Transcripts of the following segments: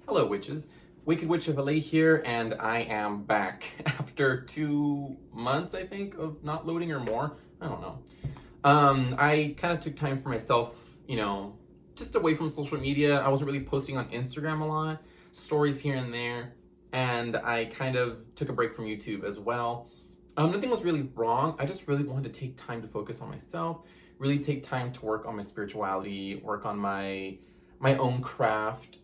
Hello, witches. Wicked Witch of LA here, and I am back after 2 months, I think, of not loading or more. I don't know. I kind of took time for myself, just away from social media. I wasn't really posting on Instagram a lot, stories here and there, and I kind of took a break from YouTube as well. Nothing was really wrong. I just really wanted to take time to focus on myself, really take time to work on my spirituality, work on my own craft.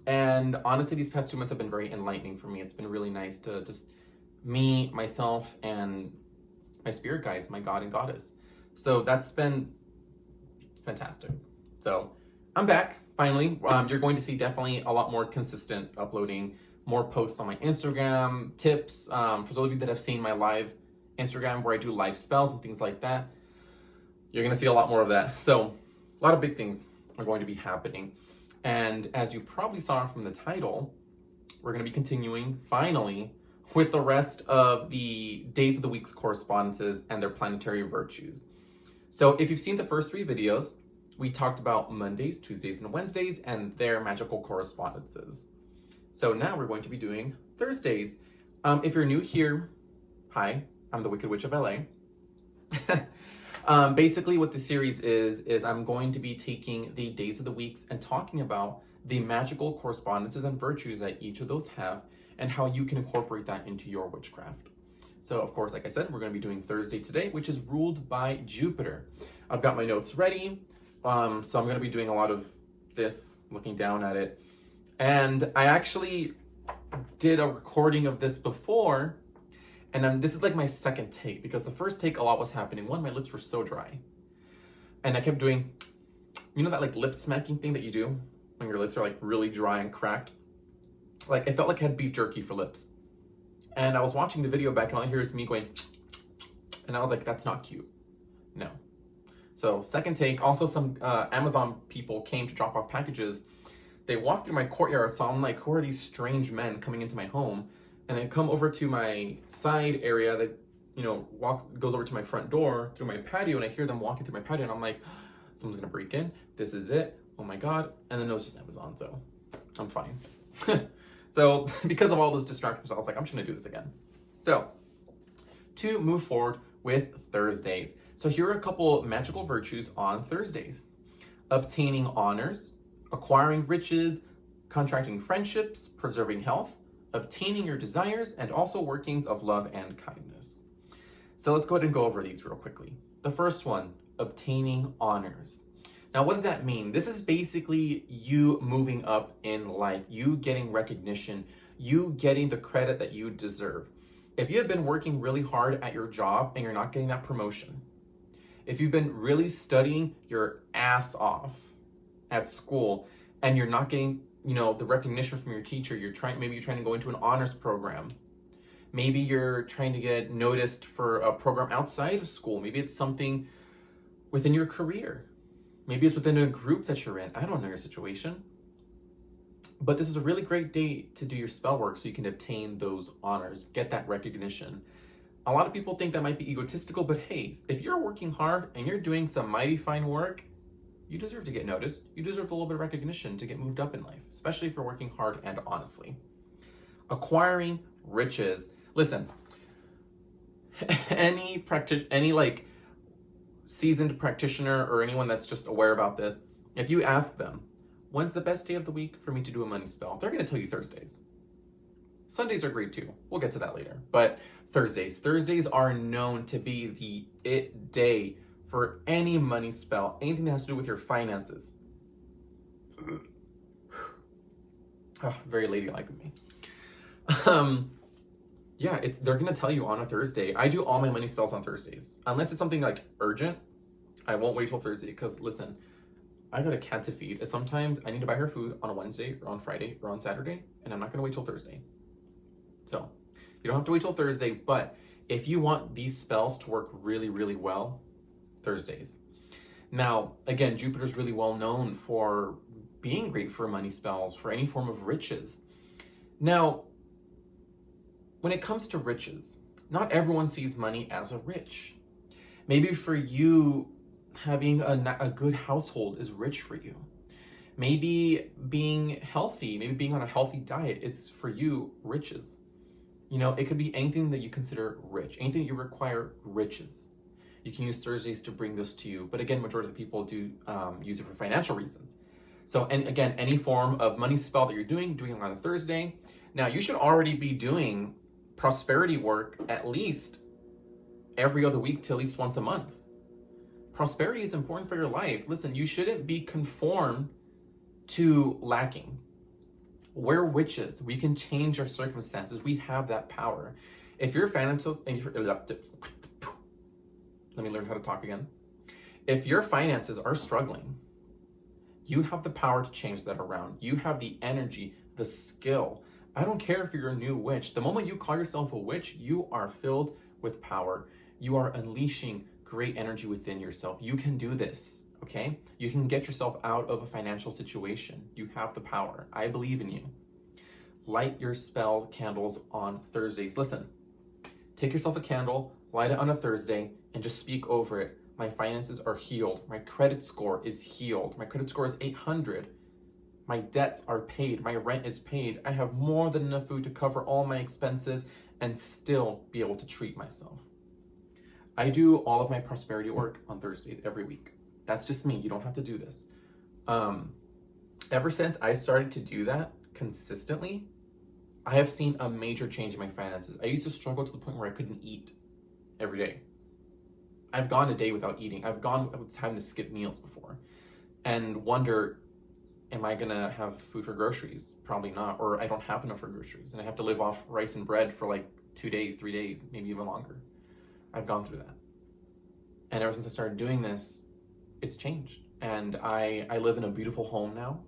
And honestly, these past 2 months have been very enlightening for me. It's been really nice to just me, myself, and my spirit guides, my God and Goddess. So that's been fantastic. So I'm back, finally. You're going to see definitely a lot more consistent uploading, more posts on my Instagram, tips. For those of you that have seen my live Instagram where I do live spells and things like that, you're going to see a lot more of that. So a lot of big things are going to be happening. And as you probably saw from the title, we're going to be continuing, finally, with the rest of the Days of the Week's correspondences and their planetary virtues. So if you've seen the first 3 videos, we talked about Mondays, Tuesdays, and Wednesdays and their magical correspondences. So now we're going to be doing Thursdays. If you're new here, hi, I'm the Wicked Witch of LA. Basically what the series is I'm going to be taking the days of the weeks and talking about the magical correspondences and virtues that each of those have and how you can incorporate that into your witchcraft. So of course, like I said, we're going to be doing Thursday today, which is ruled by Jupiter. I've got my notes ready. So I'm going to be doing a lot of this, looking down at it. And I actually did a recording of this before. And this is like my second take, because the first take, a lot was happening. One, my lips were so dry. And I kept doing, that like lip smacking thing that you do when your lips are like really dry and cracked? Like, it felt like I had beef jerky for lips. And I was watching the video back and all I hear is me going, and I was like, that's not cute. No. So second take, also some Amazon people came to drop off packages. They walked through my courtyard, so I'm like, who are these strange men coming into my home? And then come over to my side area that, goes over to my front door through my patio, and I hear them walking through my patio, and I'm like, someone's gonna break in. This is it. Oh my God. And then it was just Amazon, so I'm fine. So because of all those distractions, I was like, I'm just gonna do this again. So to move forward with Thursdays. So here are a couple magical virtues on Thursdays: obtaining honors, acquiring riches, contracting friendships, preserving health, obtaining your desires, and also workings of love and kindness. So let's go ahead and go over these real quickly. The first one, obtaining honors. Now, what does that mean? This is basically you moving up in life, you getting recognition, you getting the credit that you deserve. If you have been working really hard at your job and you're not getting that promotion, if you've been really studying your ass off at school and you're not getting the recognition from your teacher, maybe you're trying to go into an honors program. Maybe you're trying to get noticed for a program outside of school. Maybe it's something within your career. Maybe it's within a group that you're in. I don't know your situation. But this is a really great day to do your spell work so you can obtain those honors, get that recognition. A lot of people think that might be egotistical, but hey, if you're working hard and you're doing some mighty fine work, you deserve to get noticed. You deserve a little bit of recognition to get moved up in life, especially if you're working hard and honestly. Acquiring riches. Listen, any seasoned practitioner or anyone that's just aware about this, if you ask them, when's the best day of the week for me to do a money spell? They're going to tell you Thursdays. Sundays are great too. We'll get to that later. But Thursdays are known to be the it day for any money spell, anything that has to do with your finances. Oh, very ladylike of me. They're gonna tell you on a Thursday. I do all my money spells on Thursdays. Unless it's something like urgent, I won't wait till Thursday, because listen, I got a cat to feed, and sometimes I need to buy her food on a Wednesday or on Friday or on Saturday, and I'm not gonna wait till Thursday. So you don't have to wait till Thursday, but if you want these spells to work really, really well, Thursdays. Now, again, Jupiter's really well known for being great for money spells, for any form of riches. Now, when it comes to riches, not everyone sees money as a rich. Maybe for you, having a good household is rich for you. Maybe being healthy, maybe being on a healthy diet is for you riches. It could be anything that you consider rich, anything that you require riches. You can use Thursdays to bring this to you. But again, majority of the people do use it for financial reasons. So, and again, any form of money spell that you're doing it on a Thursday. Now, you should already be doing prosperity work at least every other week to at least once a month. Prosperity is important for your life. Listen, you shouldn't be conformed to lacking. We're witches. We can change our circumstances. We have that power. If your finances, let me learn how to talk again. If your finances are struggling, you have the power to change that around. You have the energy, the skill. I don't care if you're a new witch. The moment you call yourself a witch, you are filled with power. You are unleashing great energy within yourself. You can do this, okay? You can get yourself out of a financial situation. You have the power. I believe in you. Light your spell candles on Thursdays. Listen, take yourself a candle, light it on a Thursday, and just speak over it. My finances are healed. My credit score is healed. My credit score is 800. My debts are paid. My rent is paid. I have more than enough food to cover all my expenses and still be able to treat myself. I do all of my prosperity work on Thursdays every week. That's just me. You don't have to do this. Ever since I started to do that consistently, I have seen a major change in my finances. I used to struggle to the point where I couldn't eat every day. I've gone a day without eating. I was having to skip meals before and wonder, am I gonna have food for groceries? Probably not, or I don't have enough for groceries and I have to live off rice and bread for like 2 days, 3 days, maybe even longer. I've gone through that. And ever since I started doing this, it's changed. And I live in a beautiful home now.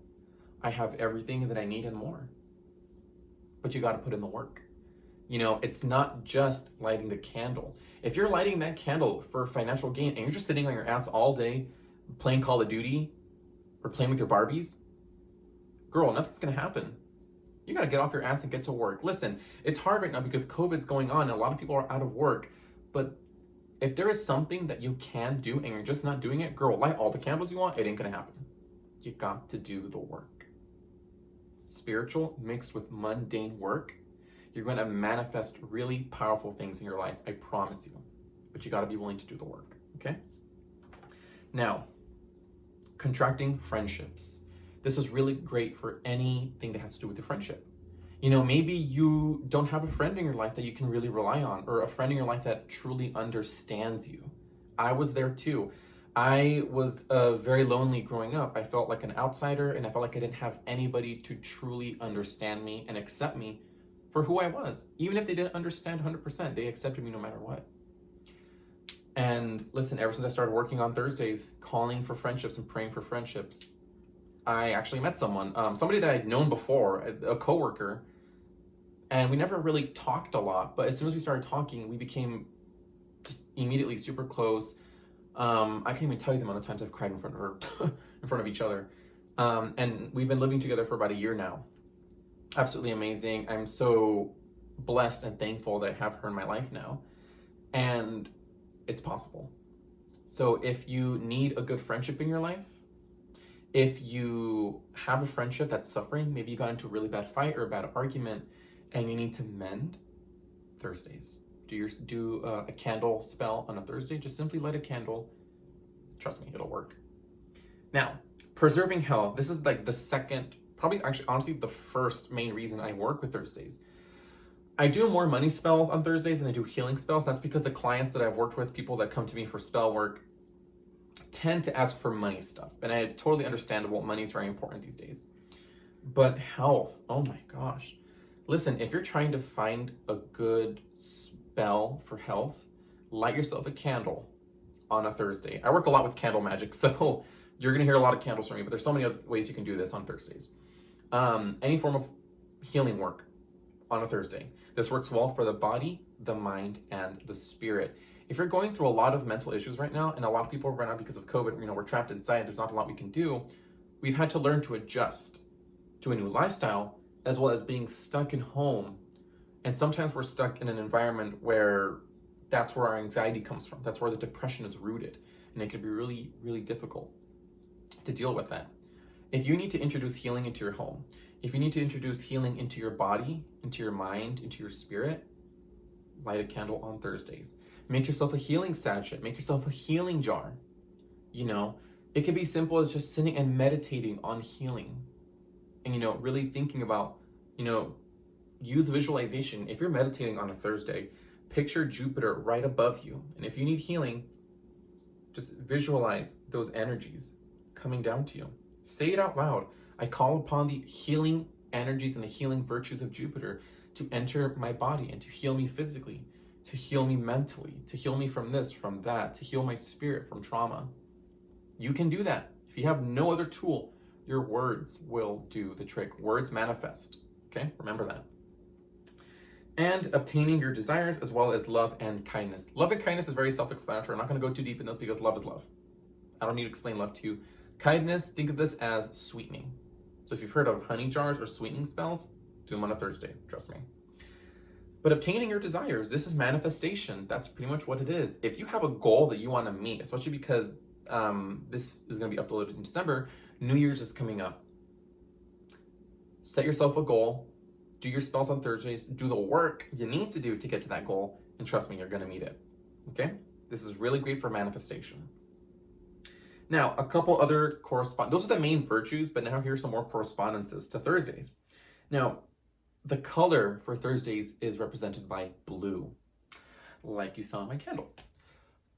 I have everything that I need and more. But you gotta put in the work. It's not just lighting the candle. If you're lighting that candle for financial gain and you're just sitting on your ass all day playing Call of Duty or playing with your Barbies, girl, nothing's gonna happen. You gotta get off your ass and get to work. Listen, it's hard right now because COVID's going on and a lot of people are out of work. But if there is something that you can do and you're just not doing it, girl, light all the candles you want, it ain't gonna happen. You got to do the work. Spiritual mixed with mundane work, you're going to manifest really powerful things in your life. I promise you. But you got to be willing to do the work. Okay? Now, contracting friendships. This is really great for anything that has to do with your friendship. Maybe you don't have a friend in your life that you can really rely on, or a friend in your life that truly understands you. I was there too. I was very lonely growing up. I felt like an outsider, and I felt like I didn't have anybody to truly understand me and accept me for who I was. Even if they didn't understand 100%, they accepted me no matter what. And listen, ever since I started working on Thursdays, calling for friendships and praying for friendships, I actually met someone, somebody that I'd known before, a coworker, and we never really talked a lot, but as soon as we started talking, we became just immediately super close. I can't even tell you the amount of times I've cried in front of her, in front of each other. And we've been living together for about a year now. Absolutely amazing. I'm so blessed and thankful that I have her in my life now. And it's possible. So if you need a good friendship in your life, if you have a friendship that's suffering, maybe you got into a really bad fight or a bad argument and you need to mend, Thursdays. Do a candle spell on a Thursday. Just simply light a candle. Trust me, it'll work. Now, preserving health. This is like the second, probably actually honestly the first main reason I work with Thursdays. I do more money spells on Thursdays than I do healing spells. That's because the clients that I've worked with, people that come to me for spell work, tend to ask for money stuff. And I totally understandable. Money is very important these days. But health, oh my gosh. Listen, if you're trying to find a good spell for health, light yourself a candle on a Thursday. I work a lot with candle magic, so you're gonna hear a lot of candles from me, but there's so many other ways you can do this on Thursdays. Any form of healing work on a Thursday. This works well for the body, the mind, and the spirit. If you're going through a lot of mental issues right now, and a lot of people right now because of COVID, we're trapped inside, there's not a lot we can do, we've had to learn to adjust to a new lifestyle, as well as being stuck in home. And sometimes we're stuck in an environment where that's where our anxiety comes from. That's where the depression is rooted. And it can be really, really difficult to deal with that. If you need to introduce healing into your home, if you need to introduce healing into your body, into your mind, into your spirit, light a candle on Thursdays. Make yourself a healing sachet. Make yourself a healing jar. You know, it can be simple as just sitting and meditating on healing. And, really thinking about, use visualization. If you're meditating on a Thursday, picture Jupiter right above you. And if you need healing, just visualize those energies coming down to you. Say it out loud. I call upon the healing energies and the healing virtues of Jupiter to enter my body and to heal me physically, to heal me mentally, to heal me from this, from that, to heal my spirit from trauma. You can do that. If you have no other tool, your words will do the trick. Words manifest. Okay? Remember that. And obtaining your desires, as well as love and kindness. Love and kindness is very self-explanatory. I'm not going to go too deep in this because love is love. I don't need to explain love to you. Kindness, think of this as sweetening. So if you've heard of honey jars or sweetening spells, do them on a Thursday, trust me. But obtaining your desires, this is manifestation. That's pretty much what it is. If you have a goal that you want to meet, especially because this is going to be uploaded in December, New Year's is coming up. Set yourself a goal, do your spells on Thursdays, do the work you need to do to get to that goal, and trust me, you're going to meet it. Okay? This is really great for manifestation. Now, a couple other those are the main virtues, but now here's some more correspondences to Thursdays. Now, the color for Thursdays is represented by blue, like you saw in my candle.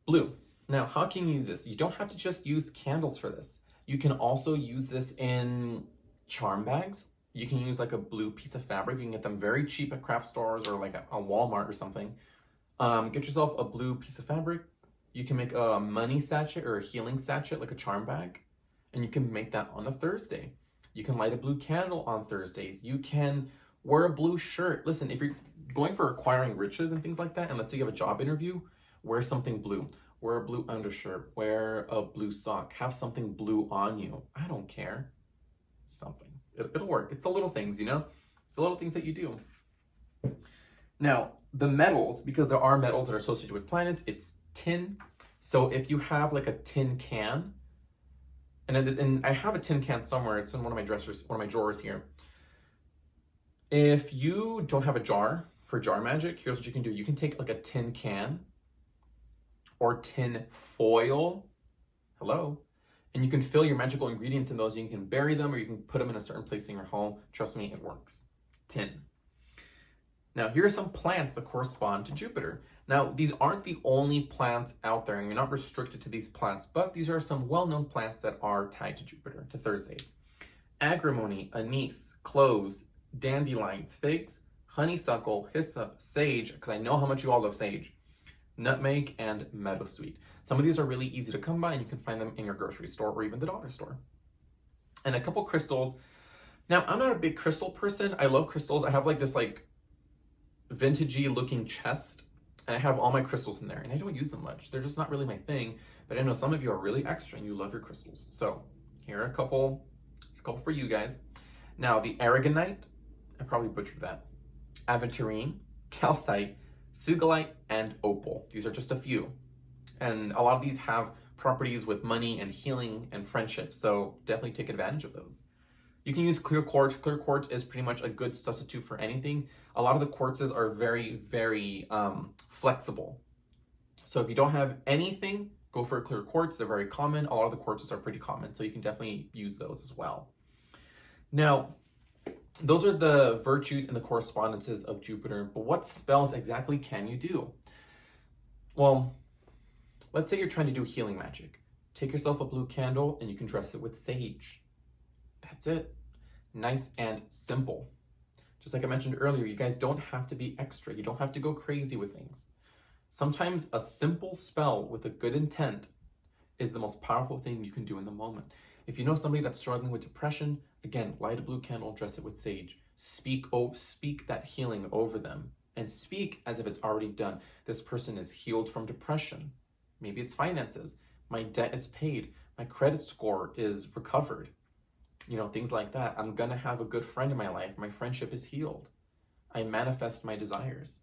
Blue. Now, how can you use this? You don't have to just use candles for this. You can also use this in charm bags. You can use like a blue piece of fabric. You can get them very cheap at craft stores or like a Walmart or something. Get yourself a blue piece of fabric. You can make a money sachet or a healing sachet, like a charm bag, and you can make that on a Thursday. You can light a blue candle on Thursdays. You can wear a blue shirt. Listen, if you're going for acquiring riches and things like that, and let's say you have a job interview, wear something blue. Wear a blue undershirt. Wear a blue sock. Have something blue on you. I don't care. Something. It'll work. It's the little things, It's the little things that you do. Now, the metals, because there are metals that are associated with planets, it's tin. So if you have like a tin can, and I have a tin can somewhere, it's in one of my drawers here. If you don't have a jar for jar magic, here's what you can do. You can take like a tin can or tin foil, and you can fill your magical ingredients in those. You can bury them or you can put them in a certain place in your home. Trust me, it works. Tin. Now, here are some plants that correspond to Jupiter. Now, these aren't the only plants out there, and you're not restricted to these plants, but these are some well-known plants that are tied to Jupiter, to Thursdays. Agrimony, anise, cloves, dandelions, figs, honeysuckle, hyssop, sage, because I know how much you all love sage, nutmeg, and meadowsweet. Some of these are really easy to come by, and you can find them in your grocery store or even the dollar store. And a couple crystals. Now, I'm not a big crystal person. I love crystals. I have like this vintagey looking chest, and I have all my crystals in there, and I don't use them much. They're just not really my thing, but I know some of you are really extra and you love your crystals. So here are a couple for you guys. Now, the aragonite, I probably butchered that, aventurine, calcite, sugilite, and opal. These are just a few. And a lot of these have properties with money and healing and friendship, so definitely take advantage of those. You can use clear quartz. Clear quartz is pretty much a good substitute for anything. A lot of the quartzes are very, very flexible. So if you don't have anything, go for a clear quartz. They're very common. A lot of the quartzes are pretty common, so you can definitely use those as well. Now, those are the virtues and the correspondences of Jupiter, but what spells exactly can you do? Well, let's say you're trying to do healing magic. Take yourself a blue candle and you can dress it with sage. That's it. Nice and simple. Just like I mentioned earlier, you guys don't have to be extra. You don't have to go crazy with things. Sometimes a simple spell with a good intent is the most powerful thing you can do in the moment. If you know somebody that's struggling with depression, again, light a blue candle, dress it with sage. Speak that healing over them, and speak as if it's already done. This person is healed from depression. Maybe it's finances. My debt is paid. My credit score is recovered. Things like that. I'm gonna have a good friend in my life. My friendship is healed. I manifest my desires.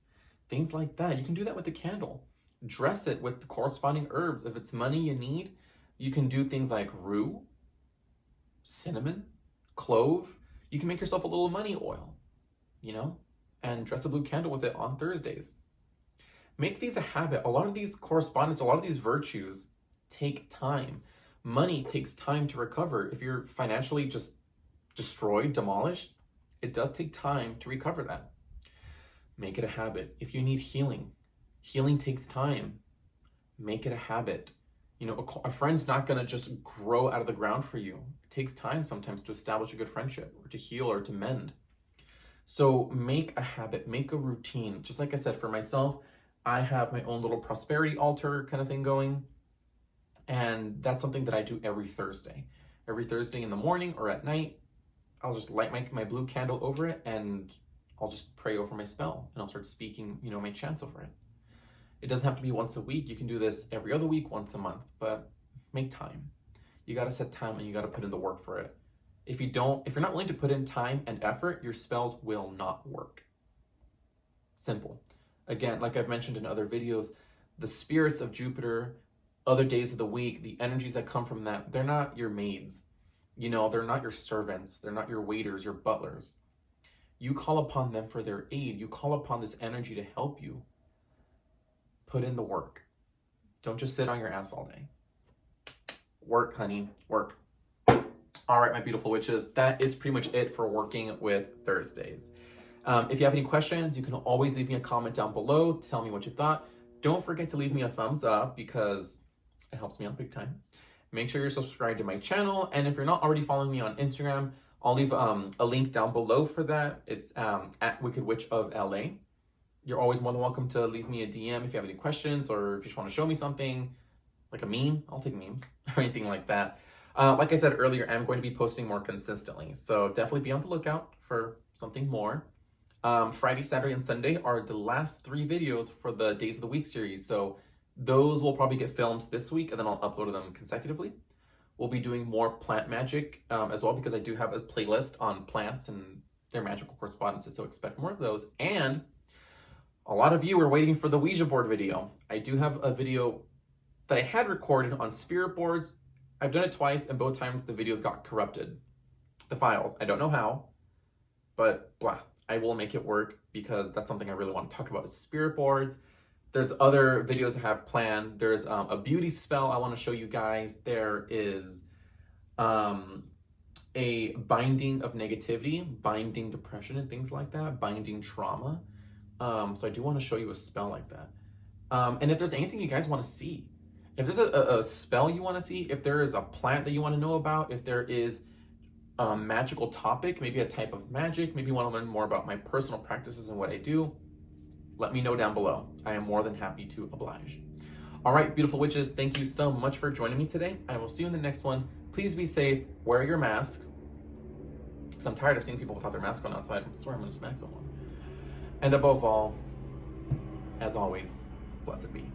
Things like that. You can do that with the candle. Dress it with the corresponding herbs. If it's money you need, you can do things like rue, cinnamon, clove. You can make yourself a little money oil, and dress a blue candle with it on Thursdays. Make these a habit. A lot of these correspondence, a lot of these virtues take time. Money takes time to recover. If you're financially just destroyed, demolished, it does take time to recover that. Make it a habit. If you need healing, healing takes time. Make it a habit. A friend's not going to just grow out of the ground for you. It takes time sometimes to establish a good friendship or to heal or to mend. So make a habit, make a routine. Just like I said, for myself, I have my own little prosperity altar kind of thing going. And that's something that I do every Thursday. Every Thursday in the morning or at night, I'll just light my blue candle over it and I'll just pray over my spell and I'll start speaking, my chants over it. It doesn't have to be once a week. You can do this every other week, once a month, but make time. You got to set time and you got to put in the work for it. If you're not willing to put in time and effort, your spells will not work. Simple. Again, like I've mentioned in other videos, the spirits of Jupiter, other days of the week, the energies that come from that, they're not your maids. They're not your servants. They're not your waiters, your butlers. You call upon them for their aid. You call upon this energy to help you. Put in the work. Don't just sit on your ass all day. Work, honey, work. All right, my beautiful witches, that is pretty much it for working with Thursdays. If you have any questions, you can always leave me a comment down below. Tell me what you thought. Don't forget to leave me a thumbs up because it helps me out big time. Make sure you're subscribed to my channel. And if you're not already following me on Instagram, I'll leave a link down below for that. It's at Wicked Witch of LA. You're always more than welcome to leave me a DM if you have any questions or if you just want to show me something, like a meme. I'll take memes or anything like that. Like I said earlier, I'm going to be posting more consistently. So definitely be on the lookout for something more. Friday, Saturday, and Sunday are the last 3 videos for the Days of the Week series. So those will probably get filmed this week and then I'll upload them consecutively. We'll be doing more plant magic as well because I do have a playlist on plants and their magical correspondences. So expect more of those. And a lot of you are waiting for the Ouija board video. I do have a video that I had recorded on spirit boards. I've done it twice and both times the videos got corrupted. The files. I don't know how, but blah. I will make it work because that's something I really want to talk about is spirit boards. There's other videos I have planned. There's a beauty spell I want to show you guys. There is a binding of negativity, binding depression and things like that, binding trauma. So I do want to show you a spell like that. And if there's anything you guys want to see, if there's a spell you want to see, if there is a plant that you want to know about, if there is a magical topic, maybe a type of magic, maybe you want to learn more about my personal practices and what I do, let me know down below. I am more than happy to oblige. All right, beautiful witches, thank you so much for joining me today. I will see you in the next one. Please be safe, wear your mask, because I'm tired of seeing people without their mask on outside. I swear I'm going to smack someone. And above all, as always, blessed be.